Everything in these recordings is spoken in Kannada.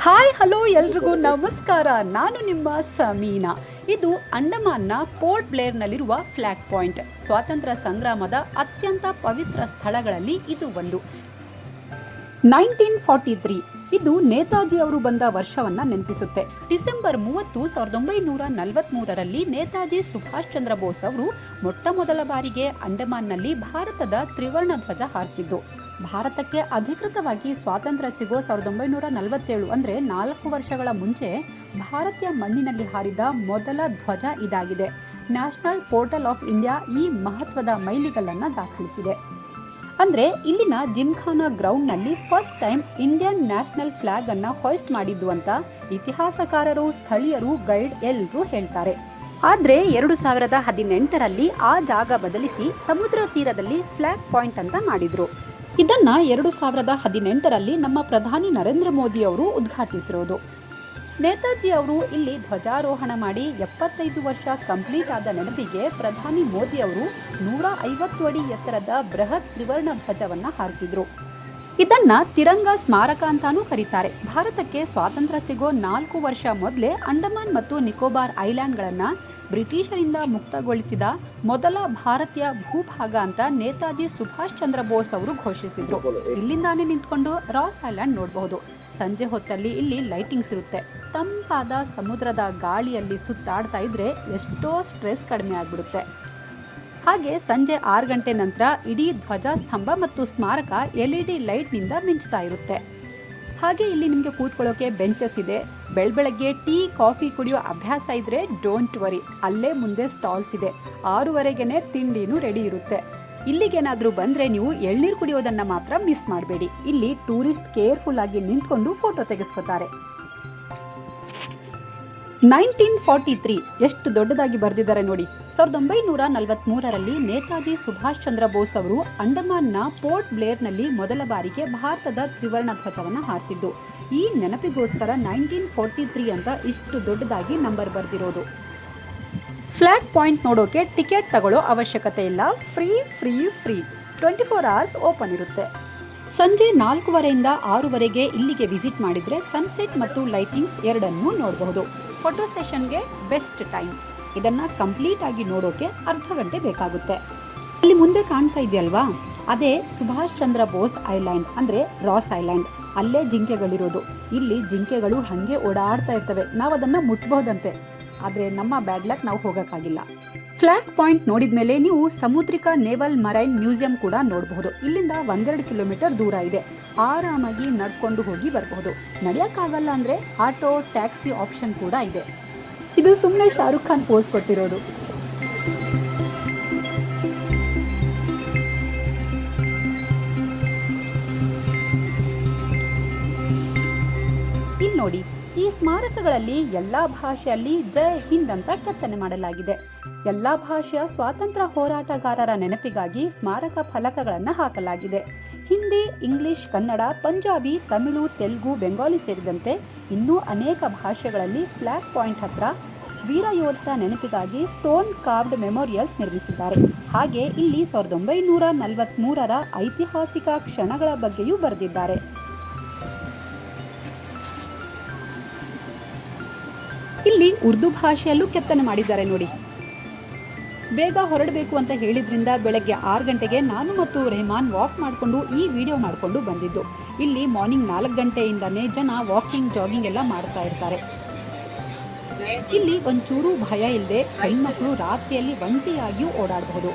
ಹಾಯ್ ಹಲೋ ಎಲ್ರಿಗೂ ನಮಸ್ಕಾರ. ನಾನು ನಿಮ್ಮ ಸಮೀನಾ. ಇದು ಅಂಡಮಾನ್ನ ಪೋರ್ಟ್ ಬ್ಲೇರ್ನಲ್ಲಿರುವ ಫ್ಲಾಗ್ ಪಾಯಿಂಟ್. ಸ್ವಾತಂತ್ರ್ಯ ಸಂಗ್ರಾಮದ ಅತ್ಯಂತ ಪವಿತ್ರ ಸ್ಥಳಗಳಲ್ಲಿ ಇದು ಒಂದು. 1943 ಇದು ನೇತಾಜಿ ಅವರು ಬಂದ ವರ್ಷವನ್ನ ನೆನಪಿಸುತ್ತೆ. ಡಿಸೆಂಬರ್ 30, 1943ರಲ್ಲಿ ನೇತಾಜಿ ಸುಭಾಷ್ ಚಂದ್ರ ಬೋಸ್ ಅವರು ಮೊಟ್ಟ ಮೊದಲ ಬಾರಿಗೆ ಅಂಡಮಾನ್ನಲ್ಲಿ ಭಾರತದ ತ್ರಿವರ್ಣ ಧ್ವಜ ಹಾರಿಸಿದ್ದು. ಭಾರತಕ್ಕೆ ಅಧಿಕೃತವಾಗಿ ಸ್ವಾತಂತ್ರ್ಯ ಸಿಗೋ 1947 ಅಂದರೆ 4 ವರ್ಷಗಳ ಮುಂಚೆ ಭಾರತೀಯ ಮಣ್ಣಿನಲ್ಲಿ ಹಾರಿದ ಮೊದಲ ಧ್ವಜ ಇದಾಗಿದೆ. ನ್ಯಾಷನಲ್ ಪೋರ್ಟಲ್ ಆಫ್ ಇಂಡಿಯಾ ಈ ಮಹತ್ವದ ಮೈಲಿಗಲ್ಲನ್ನು ದಾಖಲಿಸಿದೆ. ಅಂದರೆ ಇಲ್ಲಿನ ಜಿಮ್ಖಾನಾ ಗ್ರೌಂಡ್ನಲ್ಲಿ first time Indian national flag ಅನ್ನು ಹಾಯ್ಸ್ಟ್ ಮಾಡಿದ್ದು ಅಂತ ಇತಿಹಾಸಕಾರರು, ಸ್ಥಳೀಯರು, ಗೈಡ್ ಎಲ್ಲರೂ ಹೇಳ್ತಾರೆ. ಆದರೆ 2018ರಲ್ಲಿ ಆ ಜಾಗ ಬದಲಿಸಿ ಸಮುದ್ರ ತೀರದಲ್ಲಿ ಫ್ಲಾಗ್ ಪಾಯಿಂಟ್ ಅಂತ ಮಾಡಿದ್ರು. ಇದನ್ನ 2018ರಲ್ಲಿ ನಮ್ಮ ಪ್ರಧಾನಿ ನರೇಂದ್ರ ಮೋದಿ ಅವರು ಉದ್ಘಾಟಿಸಿರೋದು. ನೇತಾಜಿ ಅವರು ಇಲ್ಲಿ ಧ್ವಜಾರೋಹಣ ಮಾಡಿ 75 ವರ್ಷ ಕಂಪ್ಲೀಟ್ ಆದ ನೆನಪಿಗೆ ಪ್ರಧಾನಿ ಮೋದಿ ಅವರು 150 ಅಡಿ ಎತ್ತರದ ಬೃಹತ್ ತ್ರಿವರ್ಣ ಧ್ವಜವನ್ನ ಹಾರಿಸಿದ್ರು. ಇದನ್ನ ತಿರಂಗ ಸ್ಮಾರಕ ಅಂತಾನೂ ಕರೀತಾರೆ. ಭಾರತಕ್ಕೆ ಸ್ವಾತಂತ್ರ್ಯ ಸಿಗೋ 4 ವರ್ಷ ಮೊದಲೇ ಅಂಡಮಾನ್ ಮತ್ತು ನಿಕೋಬಾರ್ ಐಲ್ಯಾಂಡ್ಗಳನ್ನು ಬ್ರಿಟಿಷರಿಂದ ಮುಕ್ತಗೊಳಿಸಿದ ಮೊದಲ ಭಾರತೀಯ ಭೂಭಾಗ ಅಂತ ನೇತಾಜಿ ಸುಭಾಷ್ ಚಂದ್ರ ಬೋಸ್ ಅವರು ಘೋಷಿಸಿದ್ರು. ಇಲ್ಲಿಂದಾನೇ ನಿಂತ್ಕೊಂಡು ರಾಸ್ ಐಲ್ಯಾಂಡ್ ನೋಡಬಹುದು. ಸಂಜೆ ಹೊತ್ತಲ್ಲಿ ಇಲ್ಲಿ ಲೈಟಿಂಗ್ಸ್ ಇರುತ್ತೆ. ತಂಪಾದ ಸಮುದ್ರದ ಗಾಳಿಯಲ್ಲಿ ಸುತ್ತಾಡ್ತಾ ಇದ್ರೆ ಎಷ್ಟೋ ಸ್ಟ್ರೆಸ್ ಕಡಿಮೆ ಆಗ್ಬಿಡುತ್ತೆ. ಹಾಗೆ ಸಂಜೆ 6 ಗಂಟೆ ನಂತರ ಇಡೀ ಧ್ವಜಸ್ತಂಭ ಮತ್ತು ಸ್ಮಾರಕ LED ಲೈಟ್ನಿಂದ ಮಿಂಚ್ತಾ ಇರುತ್ತೆ. ಹಾಗೆ ಇಲ್ಲಿ ನಿಮಗೆ ಕೂತ್ಕೊಳ್ಳೋಕೆ ಬೆಂಚಸ್ ಇದೆ. ಬೆಳಗ್ಗೆ ಟೀ ಕಾಫಿ ಕುಡಿಯೋ ಅಭ್ಯಾಸ ಇದ್ರೆ ಡೋಂಟ್ ವರಿ, ಅಲ್ಲೇ ಮುಂದೆ ಸ್ಟಾಲ್ಸ್ ಇದೆ. 6:30ಗೆ ತಿಂಡಿನೂ ರೆಡಿ ಇರುತ್ತೆ. ಇಲ್ಲಿಗೇನಾದರೂ ಬಂದರೆ ನೀವು ಎಳ್ನೀರು ಕುಡಿಯೋದನ್ನು ಮಾತ್ರ ಮಿಸ್ ಮಾಡಬೇಡಿ. ಇಲ್ಲಿ ಟೂರಿಸ್ಟ್ ಕೇರ್ಫುಲ್ ಆಗಿ ನಿಂತ್ಕೊಂಡು ಫೋಟೋ ತೆಗೆಸ್ಕೊತಾರೆ. 1943 ಎಷ್ಟು ದೊಡ್ಡದಾಗಿ ಬರೆದಿದ್ದಾರೆ ನೋಡಿ. 1943ರಲ್ಲಿ ನೇತಾಜಿ ಸುಭಾಷ್ ಚಂದ್ರ ಬೋಸ್ ಅವರು ಅಂಡಮಾನ್ನ ಪೋರ್ಟ್ ಬ್ಲೇರ್ನಲ್ಲಿ ಮೊದಲ ಬಾರಿಗೆ ಭಾರತದ ತ್ರಿವರ್ಣ ಧ್ವಜವನ್ನು ಹಾರಿಸಿದ್ದು. ಈ ನೆನಪಿಗೋಸ್ಕರ 1943 ಅಂತ ಇಷ್ಟು ದೊಡ್ಡದಾಗಿ ನಂಬರ್ ಬರೆದಿರೋದು. ಫ್ಲಾಗ್ ಪಾಯಿಂಟ್ ನೋಡೋಕೆ ಟಿಕೆಟ್ ತಗೊಳ್ಳೋ ಅವಶ್ಯಕತೆ ಇಲ್ಲ. ಫ್ರೀ 24 ಅವರ್ಸ್ ಓಪನ್ ಇರುತ್ತೆ. ಸಂಜೆ 4:15ರಿಂದ 6:00ವರೆಗೆ ಇಲ್ಲಿಗೆ ವಿಸಿಟ್ ಮಾಡಿದರೆ ಸನ್ಸೆಟ್ ಮತ್ತು ಲೈಟಿಂಗ್ಸ್ ಎರಡನ್ನೂ ನೋಡಬಹುದು. ಫೋಟೋ ಸೆಷನ್ಗೆ ಬೆಸ್ಟ್ ಟೈಮ್. ಇದನ್ನು ಕಂಪ್ಲೀಟ್ ಆಗಿ ನೋಡೋಕೆ ಅರ್ಧ ಗಂಟೆ ಬೇಕಾಗುತ್ತೆ. ಇಲ್ಲಿ ಮುಂದೆ ಕಾಣ್ತಾ ಇದೆಯಲ್ವಾ, ಅದೇ ಸುಭಾಷ್ ಚಂದ್ರ ಬೋಸ್ ಐಲ್ಯಾಂಡ್, ಅಂದರೆ ರಾಸ್ ಐಲ್ಯಾಂಡ್. ಅಲ್ಲೇ ಜಿಂಕೆಗಳಿರೋದು. ಇಲ್ಲಿ ಜಿಂಕೆಗಳು ಹಾಗೆ ಓಡಾಡ್ತಾ ಇರ್ತವೆ. ನಾವು ಅದನ್ನು ಮುಟ್ಬಹುದಂತೆ, ಆದರೆ ನಮ್ಮ ಬ್ಯಾಡ್ ಲಕ್ ನಾವು ಹೋಗೋಕ್ಕಾಗಿಲ್ಲ. ಫ್ಲಾಗ್ ಪಾಯಿಂಟ್ ನೋಡಿದ ಮೇಲೆ ನೀವು ಸಮುದ್ರಿಕ ನೇವಲ್ ಮರೈನ್ ಮ್ಯೂಸಿಯಂ ಕೂಡ ನೋಡಬಹುದು. ಇಲ್ಲಿಂದ 1-2 ಕಿಲೋಮೀಟರ್ ದೂರ ಇದೆ. ಆರಾಮಾಗಿ ನಡ್ಕೊಂಡು ಹೋಗಿ ಬರಬಹುದು. ನಡೆಯೋಕ್ಕಾಗಲ್ಲ ಅಂದರೆ ಆಟೋ, ಟ್ಯಾಕ್ಸಿ ಆಪ್ಷನ್ ಕೂಡ ಇದೆ. ಇದು ಸುಮ್ಮನೆ ಶಾರುಖ್ ಖಾನ್ ಪೋಸ್ ಕೊಟ್ಟಿರೋದು. ಇಲ್ಲಿ ನೋಡಿ, ಈ ಸ್ಮಾರಕಗಳಲ್ಲಿ ಎಲ್ಲಾ ಭಾಷೆಯಲ್ಲಿ ಜೈ ಹಿಂದ್ ಅಂತ ಕೆತ್ತನೆ ಮಾಡಲಾಗಿದೆ. ಎಲ್ಲಾ ಭಾಷೆಯ ಸ್ವಾತಂತ್ರ್ಯ ಹೋರಾಟಗಾರರ ನೆನಪಿಗಾಗಿ ಸ್ಮಾರಕ ಫಲಕಗಳನ್ನು ಹಾಕಲಾಗಿದೆ. ಹಿಂದಿ, ಇಂಗ್ಲಿಷ್, ಕನ್ನಡ, ಪಂಜಾಬಿ, ತಮಿಳು, ತೆಲುಗು, ಬೆಂಗಾಲಿ ಸೇರಿದಂತೆ ಇನ್ನೂ ಅನೇಕ ಭಾಷೆಗಳಲ್ಲಿ ಫ್ಲಾಗ್ ಪಾಯಿಂಟ್ ಹತ್ರ ವೀರ ಯೋಧರ ನೆನಪಿಗಾಗಿ ಸ್ಟೋನ್ ಕಾರ್ವ್ಡ್ ಮೆಮೋರಿಯಲ್ಸ್ ನಿರ್ಮಿಸಿದ್ದಾರೆ. ಹಾಗೆ ಇಲ್ಲಿ 1943ರ ಐತಿಹಾಸಿಕ ಕ್ಷಣಗಳ ಬಗ್ಗೆಯೂ ಬರೆದಿದ್ದಾರೆ. ಇಲ್ಲಿ ಉರ್ದು ಭಾಷೆಯಲ್ಲೂ ಕೆತ್ತನೆ ಮಾಡಿದ್ದಾರೆ ನೋಡಿ. ಬೇಗ ಹೊರಡಬೇಕು ಅಂತ ಹೇಳಿದ್ರಿಂದ ಬೆಳಗ್ಗೆ 6 ಗಂಟೆಗೆ ನಾನು ಮತ್ತು ರೆಹಮಾನ್ ವಾಕ್ ಮಾಡಿಕೊಂಡು ಈ ವಿಡಿಯೋ ಮಾಡಿಕೊಂಡು ಬಂದಿದ್ದು. ಇಲ್ಲಿ ಮಾರ್ನಿಂಗ್ 4 ಗಂಟೆಯಿಂದನೇ ಜನ ವಾಕಿಂಗ್, ಜಾಗಿಂಗ್ ಎಲ್ಲ ಮಾಡ್ತಾ ಇರ್ತಾರೆ. ಇಲ್ಲಿ ಒಂಚೂರು ಭಯ ಇಲ್ಲದೆ ಹೆಣ್ಮಕ್ಳು ರಾತ್ರಿಯಲ್ಲಿ ಒಂಟಿಯಾಗಿಯೂ ಓಡಾಡಬಹುದು.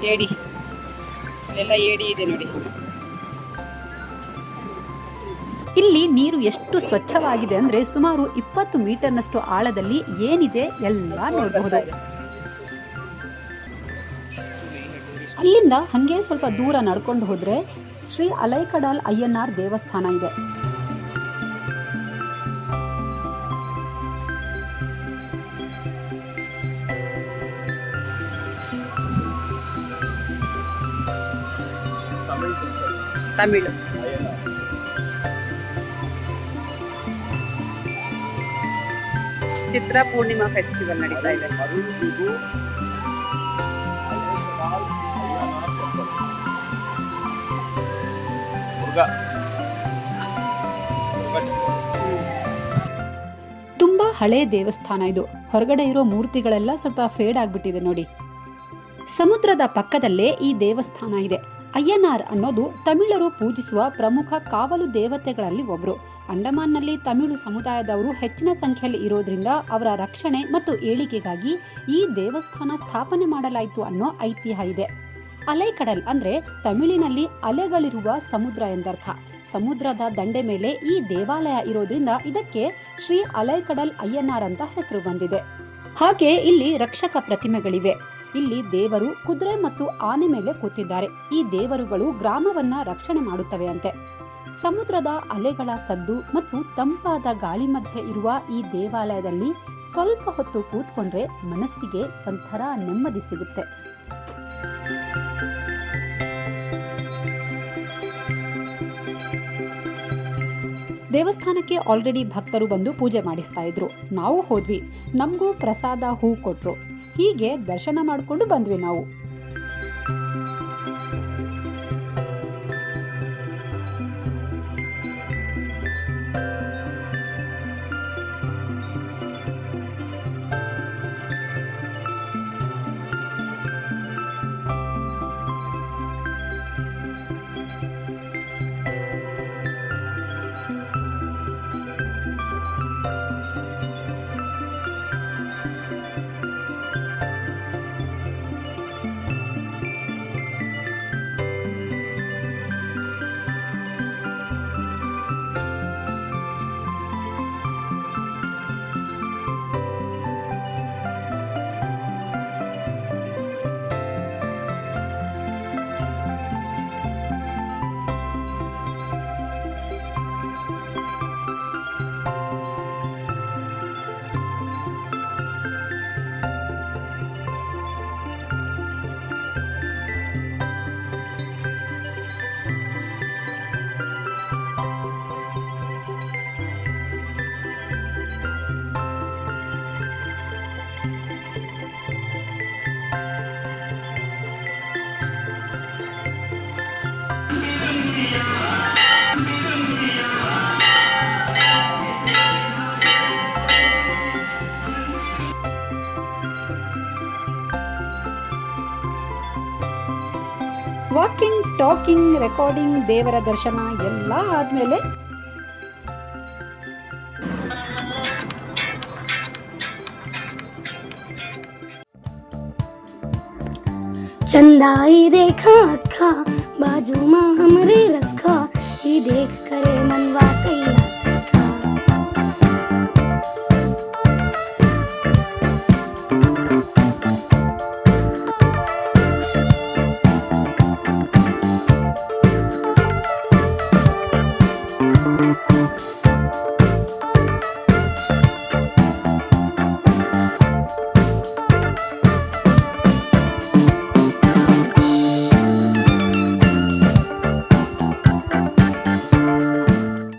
ಏಡಿ ಎಲ್ಲ ಏಡಿ ಇದೆ ನೋಡಿ. ಇಲ್ಲಿ ನೀರು ಎಷ್ಟು ಸ್ವಚ್ಛವಾಗಿದೆ ಅಂದರೆ ಸುಮಾರು 20 ಮೀಟರ್ನಷ್ಟು ಆಳದಲ್ಲಿ ಏನಿದೆ ಎಲ್ಲ ನೋಡಬಹುದು. ಅಲ್ಲಿಂದ ಹಾಗೆ ಸ್ವಲ್ಪ ದೂರ ನಡ್ಕೊಂಡು ಹೋದರೆ ಶ್ರೀ ಅಲೈಕಡಲ್ ಅಯ್ಯನಾರ್ ದೇವಸ್ಥಾನ ಇದೆ. ತಮಿಳು ಚಿತ್ರ ಪೂರ್ಣಿಮಾ ಫೆಸ್ಟಿವಲ್ ನಡೀತಾ ಇದೆ. ತುಂಬಾ ಹಳೆ ದೇವಸ್ಥಾನ ಇದು. ಹೊರಗಡೆ ಇರೋ ಮೂರ್ತಿಗಳೆಲ್ಲ ಸ್ವಲ್ಪ ಫೇಡ್ ಆಗ್ಬಿಟ್ಟಿದೆ ನೋಡಿ. ಸಮುದ್ರದ ಪಕ್ಕದಲ್ಲೇ ಈ ದೇವಸ್ಥಾನ ಇದೆ. ಅಯ್ಯನಾರ್ ಅನ್ನೋದು ತಮಿಳರು ಪೂಜಿಸುವ ಪ್ರಮುಖ ಕಾವಲು ದೇವತೆಗಳಲ್ಲಿ ಒಬ್ರು. ಅಂಡಮಾನ್ನಲ್ಲಿ ತಮಿಳು ಸಮುದಾಯದವರು ಹೆಚ್ಚಿನ ಸಂಖ್ಯೆಯಲ್ಲಿ ಇರೋದ್ರಿಂದ ಅವರ ರಕ್ಷಣೆ ಮತ್ತು ಏಳಿಗೆಗಾಗಿ ಈ ದೇವಸ್ಥಾನ ಸ್ಥಾಪನೆ ಮಾಡಲಾಯಿತು ಅನ್ನೋ ಐತಿಹ್ಯ ಇದೆ. ಅಲೈಕಡಲ್ ಅಂದ್ರೆ ತಮಿಳಿನಲ್ಲಿ ಅಲೆಗಳಿರುವ ಸಮುದ್ರ ಎಂದರ್ಥ. ಸಮುದ್ರದ ದಂಡೆ ಮೇಲೆ ಈ ದೇವಾಲಯ ಇರೋದ್ರಿಂದ ಇದಕ್ಕೆ ಶ್ರೀ ಅಲೈಕಡಲ್ ಅಯ್ಯನಾರ್ ಅಂತ ಹೆಸರು ಬಂದಿದೆ. ಹಾಗೆ ಇಲ್ಲಿ ರಕ್ಷಕ ಪ್ರತಿಮೆಗಳಿವೆ. ಇಲ್ಲಿ ದೇವರು ಕುದುರೆ ಮತ್ತು ಆನೆ ಮೇಲೆ ಕೂತಿದ್ದಾರೆ. ಈ ದೇವರುಗಳು ಗ್ರಾಮವನ್ನ ರಕ್ಷಣೆ ಮಾಡುತ್ತವೆ ಅಂತೆ. ಸಮುದ್ರದ ಅಲೆಗಳ ಸದ್ದು ಮತ್ತು ತಂಪಾದ ಗಾಳಿ ಮಧ್ಯೆ ಇರುವ ಈ ದೇವಾಲಯದಲ್ಲಿ ಸ್ವಲ್ಪ ಹೊತ್ತು ಕೂತ್ಕೊಂಡ್ರೆ ಮನಸ್ಸಿಗೆ ಒಂಥರ ನೆಮ್ಮದಿ ಸಿಗುತ್ತೆ. ದೇವಸ್ಥಾನಕ್ಕೆ ಆಲ್ರೆಡಿ ಭಕ್ತರು ಬಂದು ಪೂಜೆ ಮಾಡಿಸ್ತಾ ಇದ್ರು. ನಾವು ಹೋದ್ವಿ, ನಮಗೂ ಪ್ರಸಾದ ಹೂ ಕೊಟ್ರು. ಹೀಗೆ ದರ್ಶನ ಮಾಡಿಕೊಂಡು ಬಂದ್ವಿ ನಾವು. ವಾಕಿಂಗ್, ಟಾಕಿಂಗ್, ರೆಕಾರ್ಡಿಂಗ್, ದೇವರ ದರ್ಶನ ಎಲ್ಲ ಆದ್ಮೇಲೆ चंदा ही देखा अखा बाजू में हमरे रखा, ही देख करे मनवा कई